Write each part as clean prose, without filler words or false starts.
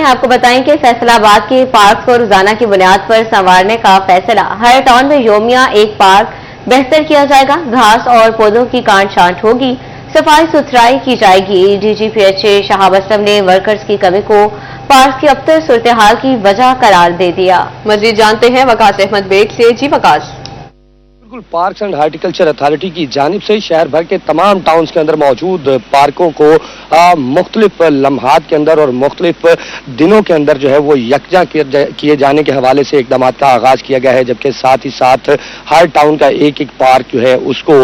आपको बताएं कि फैसलाबाद के पार्क को रोजाना की बुनियाद पर संवारने का फैसला। हर टाउन में योमिया एक पार्क बेहतर किया जाएगा। घास और पौधों की काट छांट होगी, सफाई सुथराई की जाएगी। डीजीपीएचए शहाब असलम ने वर्कर्स की कमी को पार्क की अबतर सूरत हाल की वजह करार दे दिया। मजीद जानते हैं वकास अहमद बेग से। जी वकास। बिल्कुल, पार्क्स एंड हार्टिकल्चर अथॉरिटी की जानिब से शहर भर के तमाम टाउन्स के अंदर मौजूद पार्कों को मुख्तलिफ लम्हात के अंदर और मुख्तलिफ दिनों के अंदर जो है वो यकजा किए जाने के हवाले से इकदाम का आगाज किया गया है, जबकि साथ ही साथ हर टाउन का एक एक पार्क जो है उसको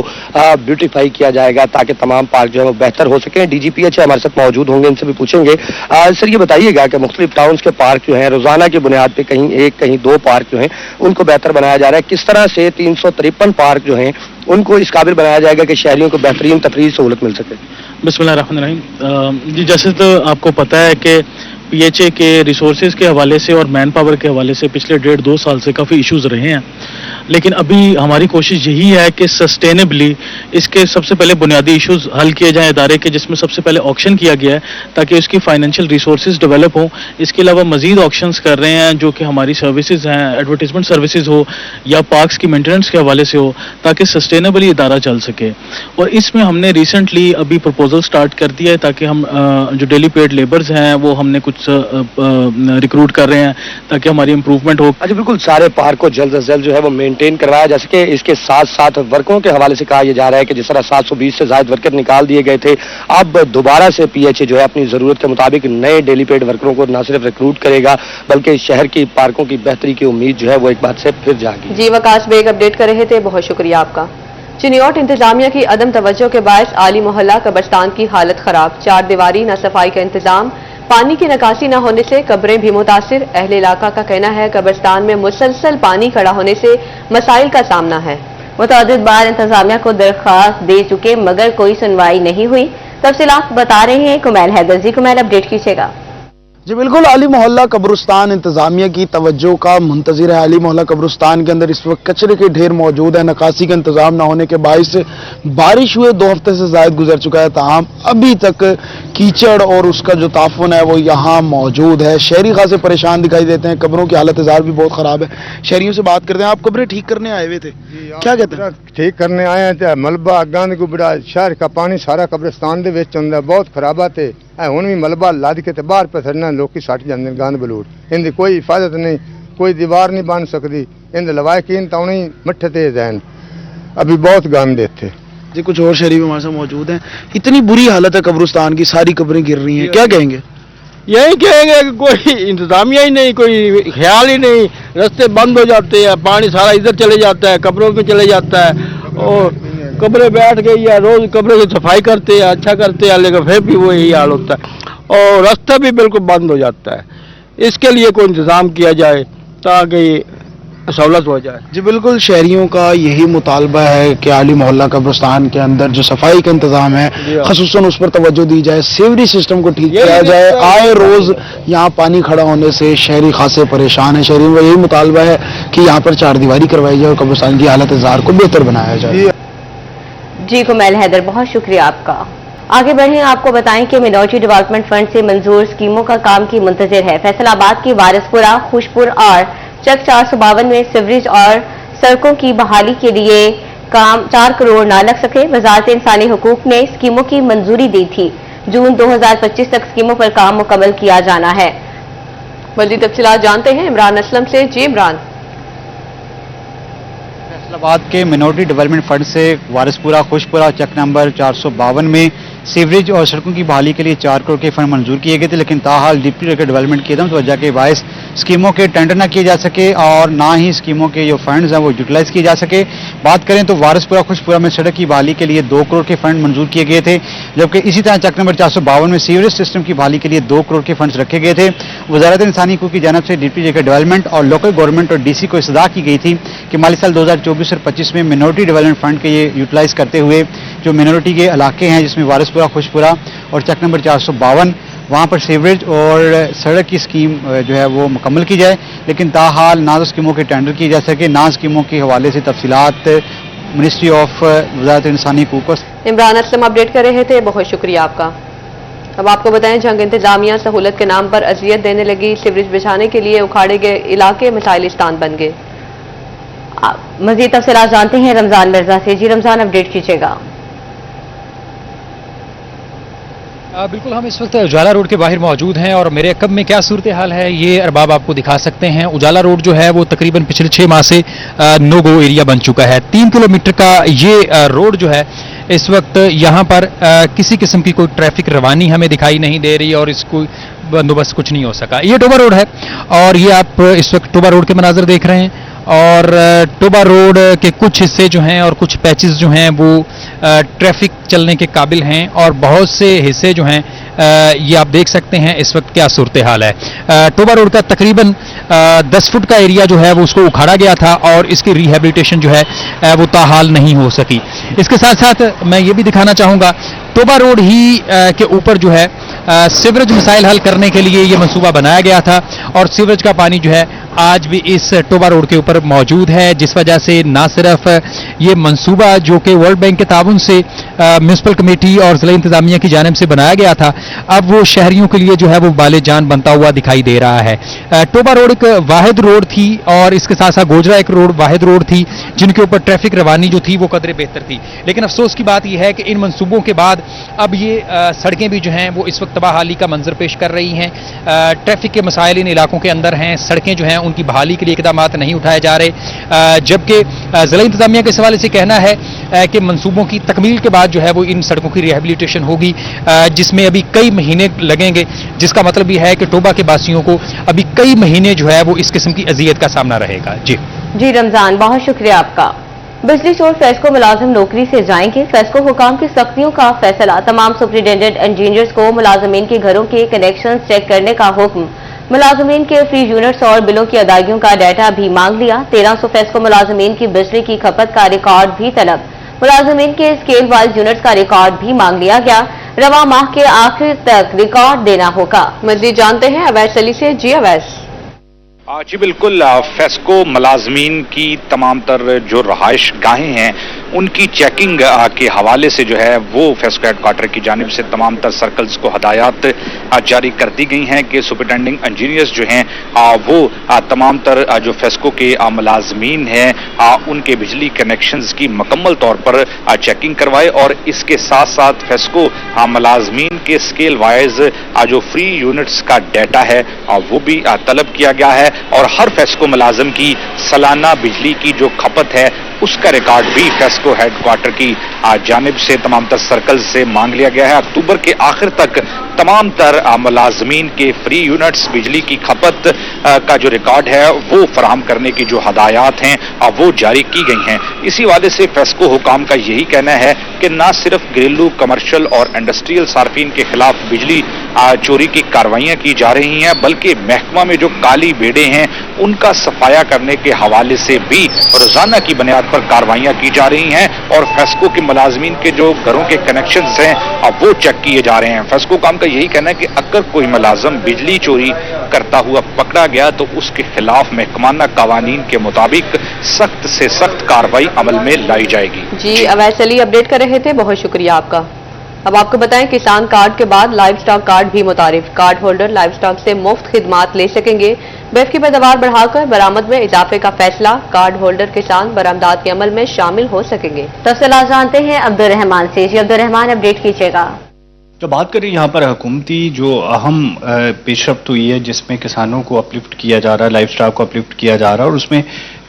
ब्यूटिफाई किया जाएगा ताकि तमाम पार्क जो है वो बेहतर हो सके। डीजीपीएचए हमारे साथ मौजूद होंगे, इनसे भी पूछेंगे। सर, ये बताइएगा कि मुख्तलिफ टाउन्स के पार्क जो है रोजाना की बुनियाद पर कहीं एक कहीं दो पार्क जो है उनको बेहतर बनाया जा रहा है, किस तरह से 353 पार्क जो हैं उनको इस काबिल बनाया जाएगा कि शहरियों को बेहतरीन तफरीही सहूलत मिल सके? बिस्मिल्लाहिर्रहमानिर्रहीम। जी, जैसे तो आपको पता है कि पीएचए के रिसोर्सेज के हवाले से और मैन पावर के हवाले से पिछले 1.5-2 साल से काफ़ी इश्यूज रहे हैं, लेकिन अभी हमारी कोशिश यही है कि सस्टेनेबली इसके सबसे पहले बुनियादी इश्यूज हल किए जाएं इदारे के, जिसमें सबसे पहले ऑक्शन किया गया है ताकि उसकी फाइनेंशियल रिसोर्सेज डेवलप हों। इसके अलावा मजीद ऑक्शंस कर रहे हैं जो कि हमारी सर्विसेज हैं, एडवर्टीजमेंट सर्विसेज हो या पार्क्स की मेंटेनेंस के हवाले से हो, ताकि सस्टेनेबली इदारा चल सके। और इसमें हमने रिसेंटली अभी प्रपोजल स्टार्ट कर दिया है ताकि हम जो डेली पेड लेबर्स हैं वो हमने कुछ रिक्रूट कर रहे हैं ताकि हमारी इंप्रूवमेंट हो। अच्छा, बिल्कुल, सारे पार्क को जल्द से जल्द जो है वो मेंटेन करवाया जा सके। इसके साथ साथ वर्करों के हवाले से कहा यह जा रहा है कि जिस तरह 720 से ज्यादा वर्कर निकाल दिए गए थे, अब दोबारा से पीएचए जो है अपनी जरूरत के मुताबिक नए डेली पेड वर्करों को न सिर्फ रिक्रूट करेगा बल्कि शहर की पार्कों की बेहतरी की उम्मीद जो है वो एक बार से फिर जागी। जी वकास बेग अपडेट कर रहे थे, बहुत शुक्रिया आपका। चिन्योट इंतजामिया की अदम तवज्जो के बायस आली मोहल्ला कब्रिस्तान की हालत खराब। 4 दीवारी, न सफाई का इंतजाम, पानी की निकासी न होने से कब्रें भी मुतासिर। अहले इलाका का कहना है कब्रिस्तान में मुसलसल पानी खड़ा होने से मसाइल का सामना है। मुतअद्दिद बार इंतजामिया को दरख्वास्त दे चुके मगर कोई सुनवाई नहीं हुई। तफसीलात बता रहे हैं कुमैल हैदर। जी कुमैल, अपडेट कीजिएगा। जी बिल्कुल, आली मोहल्ला कब्रिस्तान इंतजामिया की तवज्जो का मुंतजिर है। आली मोहल्ला कब्रिस्तान के अंदर इस वक्त कचरे के ढेर मौजूद है। निकासी का इंतजाम न होने के बायस बारिश हुए 2 हफ्ते से ज्यादा गुजर चुका है, ताहम अभी तक कीचड़ और उसका जो ताफुन है वो यहाँ मौजूद है। शहरी खासे परेशान दिखाई देते हैं, कब्रों की हालत भी बहुत खराब है। शहरियों से बात करते हैं। आप कब्रें ठीक करने आए हुए थे, क्या कहते हैं? ठीक करने आए हैं। मलबा गंद गुबड़ा शहर का पानी सारा कब्रिस्तान दे विच आंदा, बहुत खराबा थे। हुण भी मलबा लद के ते बाहर पसरना, लोग सट जाते हैं गंद बलूट। इनकी कोई हिफाजत नहीं, कोई दीवार नहीं बन सकती। इन लवायकीन तो उन्हीं मट्ठे तेज हैं, अभी बहुत गंद इत्थे। जी, कुछ और शहरी भी हमारे साथ मौजूद हैं। इतनी बुरी हालत है कब्रिस्तान की, सारी कब्रें गिर रही हैं, क्या कहेंगे? यही कहेंगे कि कोई इंतजामिया ही नहीं, कोई ख्याल ही नहीं। रास्ते बंद हो जाते हैं, पानी सारा इधर चले जाता है, कब्रों में चले जाता है और कब्रें बैठ गई है। रोज कब्रों की सफाई करते हैं, अच्छा करते हैं, लेकिन फिर भी वही हाल होता है और रास्ता भी बिल्कुल बंद हो जाता है। इसके लिए कोई इंतजाम किया जाए ताकि सहूलत हो जाए। जी बिल्कुल, शहरियों का यही मुतालबा है कि आली मोहल्ला कब्रिस्तान के अंदर जो सफाई का इंतजाम है खसूसन उस पर तवज्जो दी जाए, सीवरेज सिस्टम को ठीक किया जाए। आए रोज यहाँ पानी खड़ा होने से शहरी खासे परेशान है। शहरियों का यही मुतालबा है कि यहाँ पर 4 दीवारी करवाई जाए और कब्रिस्तान की हालत जार को बेहतर बनाया जाए। जी कुमैल हैदर, बहुत शुक्रिया आपका। आगे बढ़े, आपको बताएं कि मिनॉरिटी डेवलपमेंट फंड से मंजूर स्कीमों का काम की मुंतजिर है। फैसलाबाद की वारिसपुरा, खुशपुर और चक 452 में सीवरेज और सड़कों की बहाली के लिए काम 4 करोड़ न लग सके। वजारत इंसानी हुकूक ने स्कीमों की मंजूरी दी थी। जून 2025 तक स्कीमों पर काम मुकम्मल किया जाना है। मज़ीद तफसीलात जानते हैं इमरान असलम से। जी इमरान। फैसलाबाद के मिनॉरिटी डेवलपमेंट फंड से वारिसपुरा, खुशपुरा, चक नंबर 452 में सीवरेज और सड़कों की बहाली के लिए 4 करोड़ के फंड मंजूर किए गए थे, लेकिन ताहाल डिप्टी डायरेक्टर डेवलपमेंट की तो वजह के बायस स्कीमों के टेंडर न किए जा सके और ना ही स्कीमों के जो फंड्स हैं वो यूटिलाइज किए जा सके। बात करें तो वारिसपुरा, खुशपुरा में सड़क की बहाली के लिए 2 करोड़ के फंड मंजूर किए गए थे, जबकि इसी तरह चक नंबर 452 में सीवरेज सिस्टम की बहाली के लिए 2 करोड़ के फंड्स रखे गए थे। वजारत इंसानी हकूक़ की जानब से डिप्टी डायरेक्टर डेवलपमेंट और लोकल गवर्नमेंट और डीसी को इस्तदा की गई थी कि माली साल 2024 और 25 में मिनॉरिटी डेवलपमेंट फंड के ये यूटिलाइज करते हुए जो मिनॉरिटी के इलाके हैं जिसमें वारिसपुरा, खुशपुरा और चक नंबर 452 वहाँ पर सीवरेज और सड़क की स्कीम जो है वो मुकम्मल की जाए, लेकिन ताहाल ना तो स्कीमों के टेंडर किए जा सके, ना स्कीमों के हवाले से तफसीलात मिनिस्ट्री ऑफ वजारत इंसानी हकूक़। इमरान असलम अपडेट कर रहे थे, बहुत शुक्रिया आपका। अब आपको बताएं, जंग इंतजामिया सहूलत के नाम पर अजियत देने लगी। सीवरेज बिछाने के लिए उखाड़े गए इलाके मिसाइलिस्तान बन गए। मजीद तफसीलात जानते हैं रमजान मिर्जा से। जी रमजान, अपडेट कीजिएगा। बिल्कुल, हम इस वक्त उजाला रोड के बाहर मौजूद हैं और मेरे अकब में क्या सूरत हाल है ये अरबाब आपको दिखा सकते हैं। उजाला रोड जो है वो तकरीबन पिछले 6 माह से नो गो एरिया बन चुका है। 3 किलोमीटर का ये रोड जो है इस वक्त यहाँ पर किसी किस्म की कोई ट्रैफिक रवानी हमें दिखाई नहीं दे रही और इसको बंदोबस्त कुछ नहीं हो सका। ये टोबा रोड है और ये आप इस वक्त टोबा रोड के मनाजर देख रहे हैं और टोबा रोड के कुछ हिस्से जो हैं और कुछ पैचेस जो हैं वो ट्रैफिक चलने के काबिल हैं और बहुत से हिस्से जो हैं ये आप देख सकते हैं इस वक्त क्या सूरत हाल है। टोबा रोड का तकरीबन 10 फुट का एरिया जो है वो उसको उखाड़ा गया था और इसकी रिहेबिलिटेशन जो है वो ताहाल नहीं हो सकी। इसके साथ साथ मैं ये भी दिखाना चाहूँगा, टोबा रोड ही के ऊपर जो है सीवरेज मसाइल हल करने के लिए ये मंसूबा बनाया गया था और सीवरेज का पानी जो है आज भी इस टोबा रोड के ऊपर मौजूद है, जिस वजह से ना सिर्फ ये मंसूबा जो कि वर्ल्ड बैंक के ताउन से म्यूनसिपल कमेटी और जिला इंतजामिया की जानिब से बनाया गया था, अब वो शहरियों के लिए जो है वो बाले जान बनता हुआ दिखाई दे रहा है। टोबा रोड एक वाहिद रोड थी और इसके साथ साथ गोजरा एक रोड वाहिद रोड थी जिनके ऊपर ट्रैफिक रवानी जो थी वो कदरे बेहतर थी। लेकिन अफसोस की बात यह है कि इन मंसूबों के बाद अब ये सड़कें भी जो हैं वो इस वक्त तबाहाली का मंजर पेश कर रही हैं। ट्रैफिक के मसाइल इन इलाकों के अंदर हैं, सड़कें जो हैं उनकी बहाली के लिए इकदाम नहीं उठाए जा रहे, जबकि जिला इंतजामिया के इस हवाले से कहना है कि मंसूबों की तकमील के बाद जो है वो इन सड़कों की रिहेबिलिटेशन होगी, जिसमें अभी कई महीने लगेंगे, जिसका मतलब ये है कि टोबा के बासियों को अभी कई महीने जो है वो इस किस्म की अजियत का सामना रहेगा। जी रमजान, बहुत शुक्रिया आपका। बिजली चोर फेस्को मुलाजिम नौकरी से जाएंगे। फेस्को हुकाम की सख्तियों का फैसला। तमाम सुपरिटेंडेंट इंजीनियर्स को मुलाजमीन के घरों के कनेक्शन चेक करने का हुक्म। मुलाजमीन के फ्री यूनिट्स और बिलों की अदायगियों का डाटा भी मांग लिया। 1300 फेस्को मुलाजमीन की बिजली की खपत का रिकॉर्ड भी तलब। मुलाजमीन के स्केल वाइज यूनिट्स का रिकॉर्ड भी मांग लिया गया। रवा माह के आखिर तक रिकॉर्ड देना होगा। मजीद जानते हैं अवैस अली से। जी अवैस। जी बिल्कुल, फेस्को मुलाजमीन की तमाम तर जो रहाइश गाहें हैं उनकी चेकिंग के हवाले से जो है वो फेस्को हेडक्वार्टर की जानिब से तमाम तर सर्कल्स को हदायत जारी कर दी गई हैं कि सुपरिटेंडिंग इंजीनियर्स जो हैं वो तमाम तर जो फेस्को के मुलाजमीन हैं उनके बिजली कनेक्शंस की मुकम्मल तौर पर चेकिंग करवाए और इसके साथ साथ फेस्को मुलाजमीन के स्केल वाइज जो फ्री यूनिट्स का डाटा है वो भी तलब किया गया है और हर फेस्को मुलाजिम की सालाना बिजली की जो खपत है उसका रिकॉर्ड भी फेस्को हेडक्वार्टर की जानिब से तमाम तर सर्कल से मांग लिया गया है। अक्टूबर के आखिर तक तमाम तर मुलाजमीन के फ्री यूनिट्स बिजली की खपत का जो रिकॉर्ड है वो फराहम करने की जो हदायत हैं वो जारी की गई हैं। इसी वादे से फेस्को हुकाम का यही कहना है कि न सिर्फ घरेलू, कमर्शियल और इंडस्ट्रियल सार्फिन के खिलाफ बिजली चोरी की कार्रवाइयां की जा रही हैं, बल्कि महकमा में जो काली बेड़े हैं उनका सफाया करने के हवाले से भी रोजाना की बुनियाद पर कार्रवाइयां की जा रही हैं और फेस्को के मुलाजमीन के जो घरों के कनेक्शंस हैं वो चेक किए जा रहे हैं। फेस्को काम का यही कहना है कि अगर कोई मुलाजम बिजली चोरी करता हुआ पकड़ा गया तो उसके खिलाफ महकमाना कावानीन के मुताबिक सख्त से सख्त कार्रवाई अमल में लाई जाएगी। जी अवैस अली अपडेट कर रहे थे, बहुत शुक्रिया आपका। अब आपको बताएं, किसान कार्ड के बाद लाइव स्टॉक कार्ड भी मुतारिफ। कार्ड होल्डर लाइव स्टॉक से मुफ्त खिदमात ले सकेंगे। बेफ की पैदावार बढ़ाकर बरामद में इजाफे का फैसला। कार्ड होल्डर किसान बरामदात के अमल में शामिल हो सकेंगे। तफसीलात जानते हैं अब्दुल रहमान से। जी अब्दुल रहमान, अपडेट कीजिएगा। तो बात करें यहाँ पर हुकूमती जो अहम पेशरफ्त हुई है जिसमें किसानों को अपलिफ्ट किया जा रहा है, लाइव स्टॉक को अपलिफ्ट किया जा रहा है और उसमें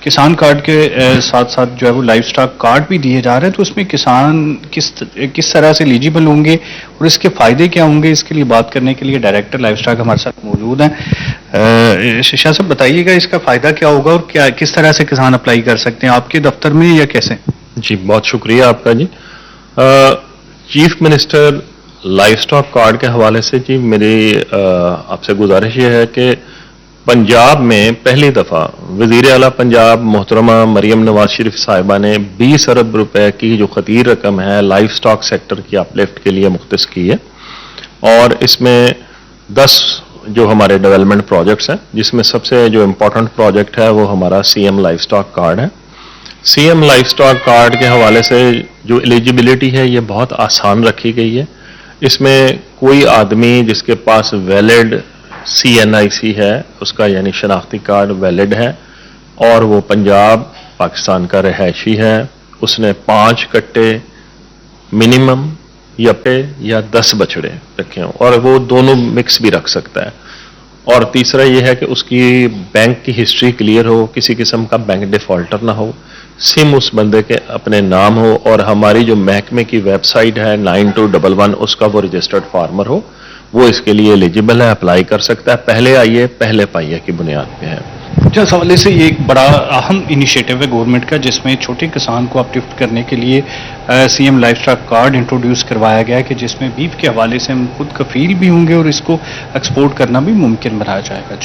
किसान कार्ड के साथ साथ जो है वो लाइव स्टॉक कार्ड भी दिए जा रहे हैं। तो उसमें किसान किस तरह से एलिजिबल होंगे और इसके फायदे क्या होंगे, इसके लिए बात करने के लिए डायरेक्टर लाइव स्टॉक हमारे साथ मौजूद हैं। शाह साहब बताइएगा इसका फायदा क्या होगा और क्या किस तरह से किसान अप्लाई कर सकते हैं, आपके दफ्तर में या कैसे? जी बहुत शुक्रिया आपका। जी chief minister livestock card के हवाले से जी मेरी आपसे गुजारिश ये है कि पंजाब में पहली दफा वजीर आला पंजाब मोहतरमा मरियम नवाज शरीफ साहिबा ने 20 अरब रुपए की जो खतीर रकम है लाइव स्टॉक सेक्टर की अपलिफ्ट के लिए मुख्तस की है और इसमें 10 जो हमारे डेवलपमेंट प्रोजेक्ट्स हैं जिसमें सबसे जो इम्पोर्टेंट प्रोजेक्ट है वो हमारा सीएम लाइव स्टॉक कार्ड है। सीएम लाइव स्टॉक कार्ड के हवाले से जो एलिजिबिलिटी है ये बहुत आसान रखी गई है। इसमें कोई आदमी जिसके पास वैलिड CNIC है, उसका यानी शनाख्ती कार्ड वैलिड है और वो पंजाब पाकिस्तान का रहायशी है, उसने 5 कट्टे मिनिमम या 10 बछड़े रखे हों, और वो दोनों मिक्स भी रख सकता है। और तीसरा ये है कि उसकी बैंक की हिस्ट्री क्लियर हो, किसी किस्म का बैंक डिफॉल्टर ना हो, सिम उस बंदे के अपने नाम हो, और हमारी जो महकमे की वेबसाइट है 9211 उसका वो रजिस्टर्ड फार्मर हो, वो इसके लिए एलिजिबल है, अप्लाई कर सकता है। पहले आइए पहले पाइए की बुनियाद पे है। जिस हवाले से ये एक बड़ा अहम इनिशिएटिव है गवर्नमेंट का, जिसमें छोटे किसान को अपलिफ्ट करने के लिए CM life stock card introduce करवाया गया है कि जिसमें बीफ के हवाले से हम खुद कफील भी होंगे और इसको एक्सपोर्ट करना भी मुमकिन बनाया जाएगा।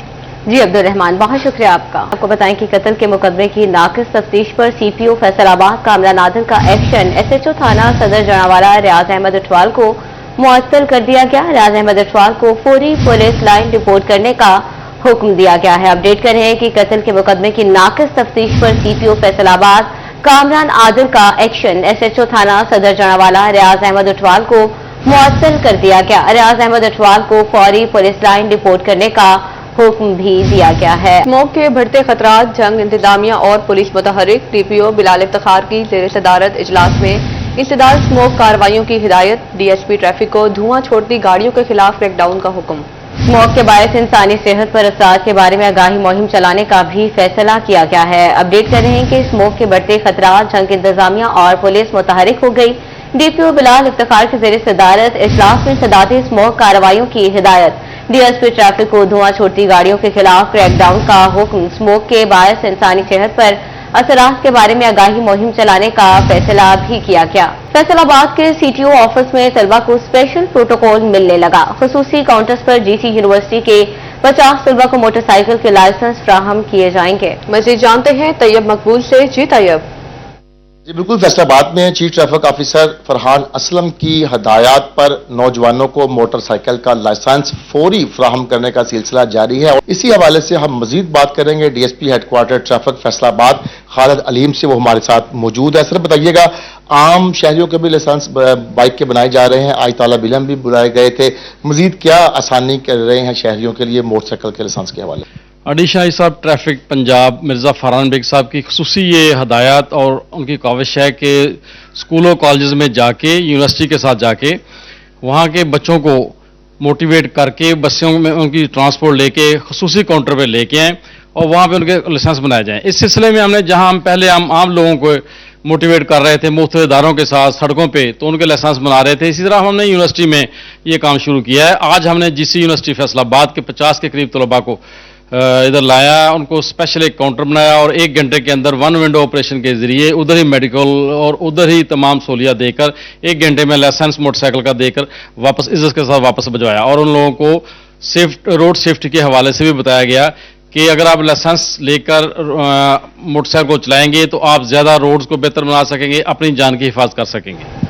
जी अब्दुल रहमान, बहुत शुक्रिया आपका। आपको बताएं कि कत्ल के मुकदमे की नाकिस तफ्तीश पर CPO फैसलाबाद कामरान आदिल का एक्शन SHO थाना सदर जनावाला रियाज अहमद अठवाल को मुअत्तल कर दिया गया। रियाज अहमद अठवाल को फौरी पुलिस लाइन रिपोर्ट करने का हुक्म दिया गया है। अपडेट कर रहे हैं कि कत्ल के मुकदमे की नाकिस तफ्तीश पर CPO फैसलाबाद कामरान आदिल का एक्शन SHO थाना सदर जनावाला रियाज अहमद अठवाल को मुअत्तल कर दिया गया। रियाज अहमद अठवाल को फौरी पुलिस लाइन रिपोर्ट करने का हुक्म भी दिया गया है। स्मोक के बढ़ते खतरात, जंग इंतजामिया और पुलिस मुतहरिक DPO बिलाल इफ्तिखार की ज़ेर सदारत इजलास में इंसदाद स्मोक कार्रवाइयों की हिदायत। DSP ट्रैफिक को धुआं छोड़ती गाड़ियों के खिलाफ क्रैकडाउन का हुक्म। स्मोक के बायस इंसानी सेहत पर असरात के बारे में आगाही मुहिम चलाने का भी फैसला किया गया है। अपडेट कर रहे हैं कि स्मोक के बढ़ते खतरात, जंग इंतजामिया और पुलिस मुतहरिक हो गई। DPO बिलाल इफ्तिखार की ज़ेर सदारत इजलास में इंसदादी स्मोक कार्रवाइयों की हिदायत। DSP ट्रैफिक को धुआं छोड़ती गाड़ियों के खिलाफ क्रैकडाउन का हुक्म। स्मोक के बायस इंसानी सेहत पर असरात के बारे में आगाही मुहिम चलाने का फैसला भी किया गया। फैसलाबाद के CTO ऑफिस में तलबा को स्पेशल प्रोटोकॉल मिलने लगा। खुसूसी काउंटर्स पर GC यूनिवर्सिटी के 50 तलबा को मोटरसाइकिल के लाइसेंस फ्राहम किए जाएंगे। मजीद जानते हैं तैयब मकबूल से। जी तैयब। जी बिल्कुल, फैसलाबाद में chief traffic officer Farhan Aslam की हदायत पर नौजवानों को मोटरसाइकिल का लाइसेंस फौरी फ्राहम करने का सिलसिला जारी है। और इसी हवाले से हम मजीद बात करेंगे DSP headquarter traffic Faisalabad Khalid Aleem से, वो हमारे साथ मौजूद है। सर बताइएगा, आम शहरियों के भी लाइसेंस बाइक के बनाए जा रहे हैं, आज तालब इलम भी बुलाए गए थे, मजीद क्या आसानी कर रहे हैं शहरियों के लिए मोटरसाइकिल के लाइसेंस के हवाले? एडिशनल साहब ट्रैफिक पंजाब मिर्ज़ा फरहान बेग साहब की खुसूसी ये हदायत और उनकी ख्वाहिश है कि स्कूलों कॉलेज में जाके, यूनिवर्सिटी के साथ जाके वहाँ के बच्चों को मोटिवेट करके बसों में उनकी ट्रांसपोर्ट लेके खुसूसी काउंटर पे लेके आएँ और वहाँ पे उनके लाइसेंस बनाए जाएँ। इस सिलसिले में हमने जहाँ हम पहले आम लोगों को मोटिवेट कर रहे थे मुख्तलिफ इदारों के साथ सड़कों पे, तो उनके लाइसेंस बना रहे थे, इसी तरह हमने यूनिवर्सिटी में ये काम शुरू किया है। आज हमने GC यूनिवर्सिटी फैसलाबाद के 50 के करीब तलबा को इधर लाया, उनको स्पेशल एक काउंटर बनाया और 1 घंटे के अंदर 1 विंडो ऑपरेशन के जरिए उधर ही मेडिकल और उधर ही तमाम सहूलियत देकर 1 घंटे में लाइसेंस मोटरसाइकिल का देकर वापस इज्जत के साथ वापस भिजवाया। और उन लोगों को रोड सेफ्टी के हवाले से भी बताया गया कि अगर आप लाइसेंस लेकर मोटरसाइकिल को चलाएंगे तो आप ज़्यादा रोड्स को बेहतर बना सकेंगे, अपनी जान की हिफाजत कर सकेंगे।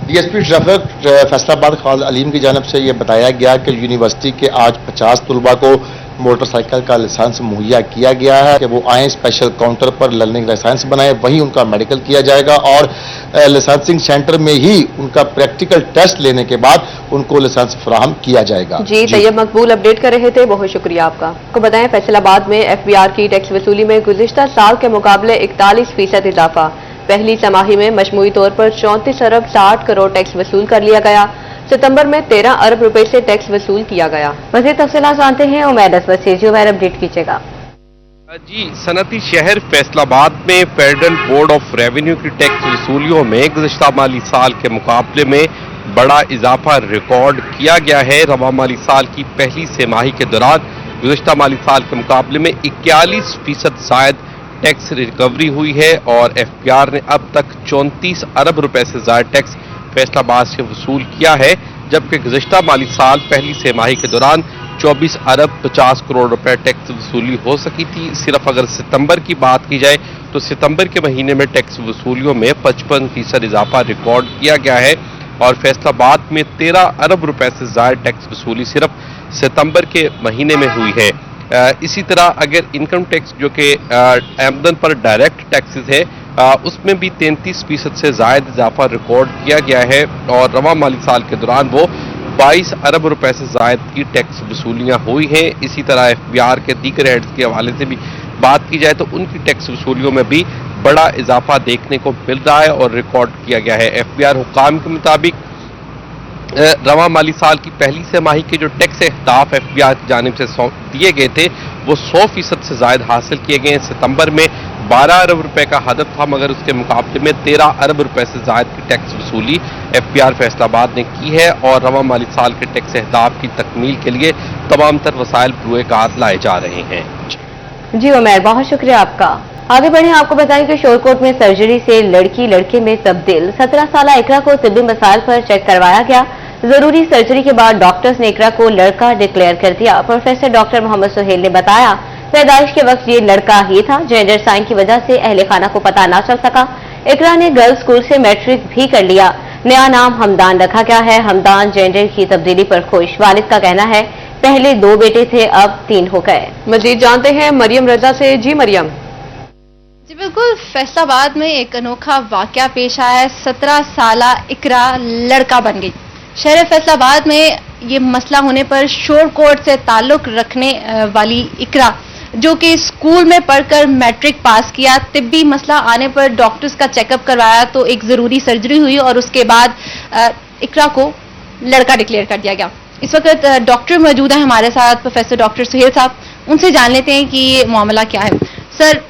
DSP ट्रैफिक फैसलाबाद खालिद अलीम की जानब से यह बताया गया कि यूनिवर्सिटी के आज 50 तलबा को मोटरसाइकिल का लाइसेंस मुहैया किया गया है कि वो आए स्पेशल काउंटर पर लर्निंग लाइसेंस बनाए, वहीं उनका मेडिकल किया जाएगा और लाइसेंसिंग सेंटर में ही उनका प्रैक्टिकल टेस्ट लेने के बाद उनको लाइसेंस फराहम किया जाएगा। जी तैयब मकबूल अपडेट कर रहे थे, बहुत शुक्रिया आपका। आपको बताएं फैसलाबाद में FBR की टैक्स वसूली में गुज़िश्ता साल के मुकाबले 41% इजाफा। पहली छमाही में मजमूई तौर पर 34 अरब 60 करोड़ टैक्स वसूल कर लिया गया। सितंबर में 13 अरब रुपए से टैक्स वसूल किया गया। मज़ीद तफसीलात जानते हैं उमैर असद से। जी उमैर, अपडेट कीजिएगा। जी सनती शहर फैसलाबाद में फेडरल बोर्ड ऑफ रेवेन्यू की टैक्स वसूलियों में गुज़िश्ता माली साल के मुकाबले में बड़ा इजाफा रिकॉर्ड किया गया है। रवा माली साल की पहली छमाही के दौरान गुज़िश्ता माली साल के मुकाबले में 41% ज़ायद टैक्स रिकवरी हुई है और FBR ने अब तक 34 अरब रुपए से ज़्यादा टैक्स फैसलाबाद से वसूल किया है, जबकि गुज़िश्ता माली साल पहली छमाही के दौरान 24 अरब 50 करोड़ रुपए टैक्स वसूली हो सकी थी। सिर्फ अगर सितंबर की बात की जाए तो सितंबर के महीने में टैक्स वसूलियों में 55% इजाफा रिकॉर्ड किया गया है और फैसलाबाद में 13 अरब रुपए से ज़्यादा टैक्स वसूली सिर्फ सितंबर के महीने में हुई है। इसी तरह अगर इनकम टैक्स जो कि आमदन पर डायरेक्ट टैक्सेस है उसमें भी 33% से ज़ायद इजाफा रिकॉर्ड किया गया है और रवा माली साल के दौरान वो 22 अरब रुपए से जायद की टैक्स वसूलियां हुई हैं। इसी तरह FBR के दीगर हेड्स के हवाले से भी बात की जाए तो उनकी टैक्स वसूलियों में भी बड़ा इजाफा देखने को मिल रहा है और रिकॉर्ड किया गया है। FBR हुकाम के मुताबिक रवां माली साल की पहली तिमाही के जो टैक्स अहदाफ FBR की जानिब से दिए गए थे वो 100% से जायद हासिल किए गए हैं। सितंबर में 12 अरब रुपए का हदफ था, मगर उसके मुकाबले में 13 अरब रुपए से जायद की टैक्स वसूली FBR फैसलाबाद ने की है और रवां माली साल के टैक्स अहदाफ की तकमील के लिए तमाम तर वसाइल बरूए कार लाए जा रहे हैं। जी उमैर, बहुत शुक्रिया आपका। आगे बढ़े, आपको बताएं कि शोरकोट में सर्जरी से लड़की लड़के में तब्दील। 17 साल इकरा को तिब्बी मसाइल पर चेक करवाया गया। जरूरी सर्जरी के बाद डॉक्टर्स ने इकरा को लड़का डिक्लेयर कर दिया। प्रोफेसर डॉक्टर मोहम्मद सुहेल ने बताया, पैदाइश के वक्त ये लड़का ही था। जेंडर साइन की वजह से अहले खाना को पता ना चल सका। इकरा ने गर्ल्स स्कूल से मैट्रिक भी कर लिया। नया नाम हमदान रखा गया है। हमदान जेंडर की तब्दीली पर खुश। वालिद का कहना है, पहले 2 बेटे थे, अब 3 हो गए। मजीद जानते हैं मरियम रजा से। जी मरियम। जी बिल्कुल, फैसलाबाद में एक अनोखा वाकया पेश आया है। 17 साला इकरा लड़का बन गई। शहर फैसलाबाद में ये मसला होने पर शोरकोट से ताल्लुक रखने वाली इकरा, जो कि स्कूल में पढ़कर मैट्रिक पास किया, तिब्बी मसला आने पर डॉक्टर्स का चेकअप करवाया तो एक ज़रूरी सर्जरी हुई और उसके बाद इकरा को लड़का डिक्लेयर कर दिया गया। इस वक्त डॉक्टर मौजूद हैं हमारे साथ, प्रोफेसर डॉक्टर सुहेल साहब। उनसे जान लेते हैं कि ये मामला क्या है। सर,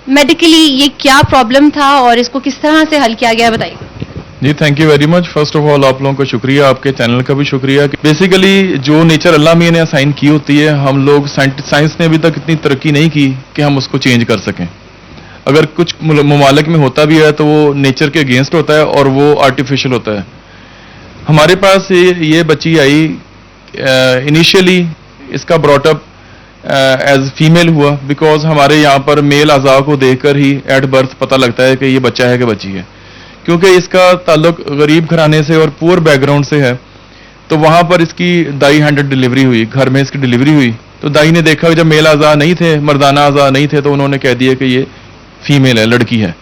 मेडिकली ये क्या प्रॉब्लम था और इसको किस तरह से हल किया गया, बताइए। जी thank you very much. First of all आप लोगों को शुक्रिया, आपके चैनल का भी शुक्रिया। बेसिकली जो नेचर अल्लाह मियां ने असाइन की होती है, हम लोग साइंस ने अभी तक इतनी तरक्की नहीं की कि हम उसको चेंज कर सकें। अगर कुछ ममालिक में होता भी है तो वो नेचर के अगेंस्ट होता है और वो आर्टिफिशियल होता है। हमारे पास ये बच्ची आई, इनिशियली इसका ब्रॉटअप एज फीमेल हुआ, बिकॉज हमारे यहाँ पर मेल अज़ा को देखकर ही एट बर्थ पता लगता है कि ये बच्चा है कि बच्ची है। क्योंकि इसका ताल्लुक गरीब घराने से और पुअर बैकग्राउंड से है, तो वहां पर इसकी दाई हैंडेड डिलीवरी हुई, घर में इसकी डिलीवरी हुई। तो दाई ने देखा जब मेल अज़ा नहीं थे, मर्दाना अज़ा नहीं थे, तो उन्होंने कह दिया कि ये फीमेल है, लड़की है।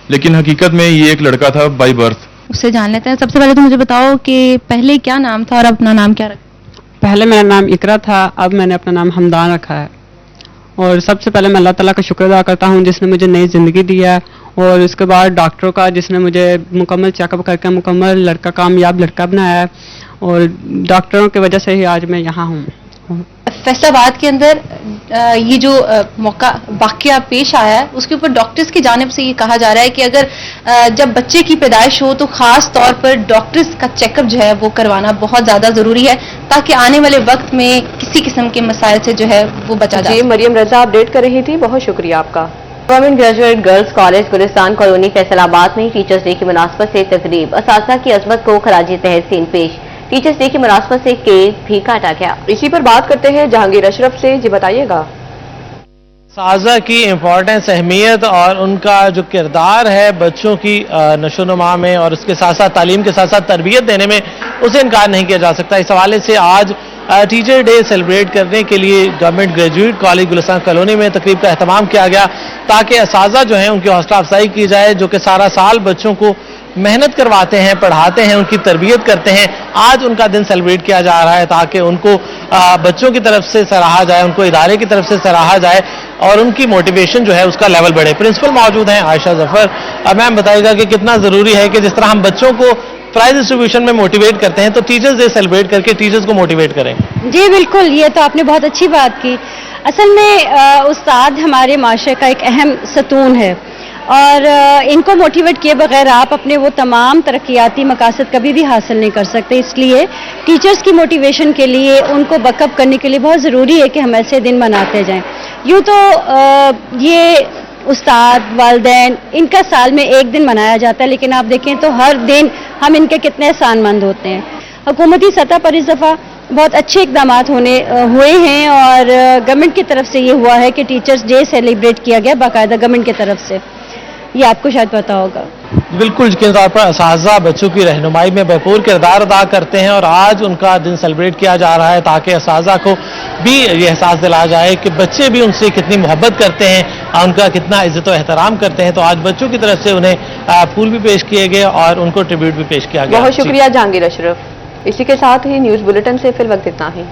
लेकिन हकीकत में ये एक लड़का था बाई बर्थ। उससे जान लेते हैं। सबसे पहले तो मुझे बताओ कि पहले क्या नाम था और अब अपना नाम क्या रखा? पहले मेरा नाम इकरा था, अब मैंने अपना नाम हमदान रखा है। और सबसे पहले मैं अल्लाह ताला का शुक्र अदा करता हूँ जिसने मुझे नई ज़िंदगी दी है, और उसके बाद डॉक्टरों का जिसने मुझे मुकम्मल चेकअप करके मुकम्मल लड़का, कामयाब लड़का बनाया है, और डॉक्टरों की वजह से ही आज मैं यहाँ हूँ। फैसलाबाद के अंदर ये जो मौका वाकया पेश आया है, उसके ऊपर डॉक्टर्स की जानिब से ये कहा जा रहा है कि अगर जब बच्चे की पैदाइश हो तो खास तौर पर डॉक्टर्स का चेकअप जो है वो करवाना बहुत ज्यादा जरूरी है, ताकि आने वाले वक्त में किसी किस्म के मसाइल से जो है वो बचा जाए। मरियम रजा अपडेट कर रही थी, बहुत शुक्रिया आपका। Government graduate girls college Gulistan colony Faisalabad में टीचर्स डे की मुनासबत से तकरीब। असातिज़ा की अजमत को खराजी तहसीन पेश। टीचर्स डे की मुनासबत से केक भी काटा गया। इसी पर बात करते हैं जहांगीर अशरफ से। जी बताइएगा। साजा की इम्पोर्टेंस, अहमियत और उनका जो किरदार है बच्चों की नशोनुमा में और उसके साथ साथ तालीम के साथ साथ तरबियत देने में, उसे इनकार नहीं किया जा सकता। इस हवाले से आज टीचर डे सेलिब्रेट करने के लिए government graduate college Gulistan colony में तकरीब का अहतमाम किया गया, ताकि असातिज़ा जो हैं उनकी हौसला अफजाई की जाए, जो कि सारा साल बच्चों को मेहनत करवाते हैं, पढ़ाते हैं, उनकी तरबियत करते हैं। आज उनका दिन सेलिब्रेट किया जा रहा है ताकि उनको बच्चों की तरफ से सराहा जाए, उनको इदारे की तरफ से सराहा जाए और उनकी मोटिवेशन जो है उसका लेवल बढ़े। प्रिंसिपल मौजूद हैं आयशा जफर। मैम बताइएगा कि कितना ज़रूरी है कि जिस तरह हम बच्चों को प्राइज डिस्ट्रीब्यूशन में मोटिवेट करते हैं तो टीचर्स डे सेलिब्रेट करके टीचर्स को मोटिवेट करें। जी बिल्कुल, ये तो आपने बहुत अच्छी बात की। असल में उस्ताद हमारे माशरे का एक अहम सतून है और इनको मोटिवेट किए बगैर आप अपने वो तमाम तरक्याती मकासद कभी भी हासिल नहीं कर सकते। इसलिए टीचर्स की मोटिवेशन के लिए, उनको बकअप करने के लिए बहुत ज़रूरी है कि हम ऐसे दिन मनाते जाएं। यूँ तो ये उस्ताद, वालिदैन, इनका साल में एक दिन मनाया जाता है, लेकिन आप देखें तो हर दिन हम इनके कितने एहसानमंद होते हैं। हुकूमती सतह पर इस दफ़ा बहुत अच्छे इक़दाम हुए हैं और गवर्नमेंट की तरफ से ये हुआ है कि टीचर्स डे सेलिब्रेट किया गया बाकायदा गवर्नमेंट की तरफ से। ये आपको शायद पता होगा। बिल्कुल, यकीनी तौर पर असातिज़ा बच्चों की रहनुमाई में भरपूर किरदार अदा करते हैं और आज उनका दिन सेलिब्रेट किया जा रहा है ताकि असातिज़ा को भी ये एहसास दिलाया जाए कि बच्चे भी उनसे कितनी मोहब्बत करते हैं, उनका कितना इज्जत और एहतराम करते हैं। तो आज बच्चों की तरफ से उन्हें फूल भी पेश किए गए और उनको ट्रिब्यूट भी पेश किया गया। बहुत शुक्रिया जहांगीर अशरफ। इसी के साथ ही न्यूज बुलेटिन से फिर वक्त इतना ही।